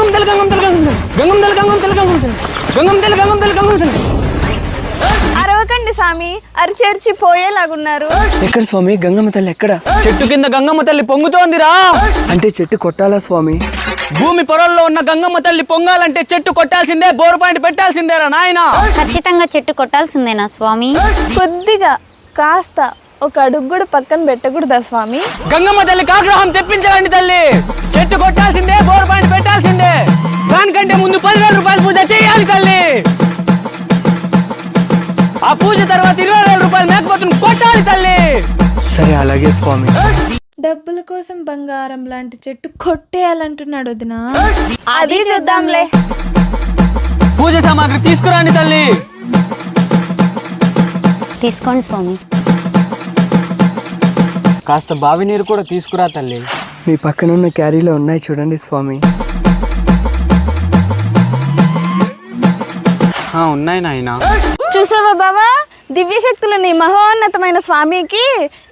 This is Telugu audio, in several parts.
గంగమ్మ తల్లి గంగమ్మ తల్లి గంగమ్మ తల్లి గంగమ్మ తల్లి గంగమ్మ తల్లి గంగమ్మ తల్లి గంగమ్మ తల్లి గంగమ్మ తల్లి. అరవకండి స్వామి, అరిచేర్చి పోయేలాగున్నారు. ఎక్కడ స్వామి గంగమ్మ తల్లి ఎక్కడ? చెట్టు కింద గంగమ్మ తల్లి పొంగుతోందిరా. అంటే చెట్టు కొట్టాలా స్వామి? భూమి పొరల్లో ఉన్న గంగమ్మ తల్లి పొంగాలంటే చెట్టు కొట్టాల్సిందే, బోరు పాయింట్ పెట్టాల్సిందేరా నాయన. ఖచ్చితంగా చెట్టు కొట్టాల్సిందేనా స్వామి? కొద్దిగా కాస్త ఒక అడుగు కూడా పక్కన పెట్టకూడదా స్వామి? గంగమ్మ తల్లికి ఆగ్రహం తెప్పించకండి తల్లి. చెట్టు కొట్టాల్సిందే, బోరు పాయింట్ పెట్టాల్సిందే. దానికంటే ముందు 10,000 రూపాయలు పూజ చేయాలి తల్లి. ఆ పూజ తర్వాత 20,000 రూపాయలు మేకపోతుని కొట్టాలి తల్లి. సరే అలాగే స్వామి. డబ్బుల కోసం బంగారం లాంటి చెట్టు కొట్టేయాలంటున్నాడు వదినా. అది చూద్దాంలే. పూజ సామాగ్రి తీసుకురండి తల్లి. తీసుకోండి స్వామి. కాస్త బావి నీరు కూడా తీసుకురా తల్లి. మీ పక్కనున్న క్యారీలో ఉన్నాయి చూడండి స్వామి. ఉన్నాయి నాయన. చూసావా బావా, దివ్యశక్తులు నీ మహోన్నతమైన స్వామికి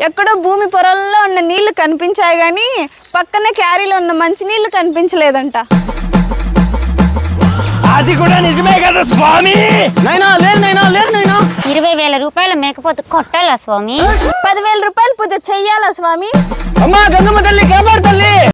ఎక్కడో భూమి పొరల్లో ఉన్న నీళ్లు కనిపించాయి గాని పక్కనే క్యారీలో ఉన్న మంచి నీళ్లు కనిపించలేదంట. అది కూడా నిజమే కదా స్వామి. నైనా లేదు నైనా లేదు నైనా. 20,000 రూపాయల మేకపోతే కొట్టాలా స్వామి? 10,000 రూపాయలు పూజ చెయ్యాలా స్వామి? అమ్మా గంగమ్మ తల్లి కాపాడు తల్లి.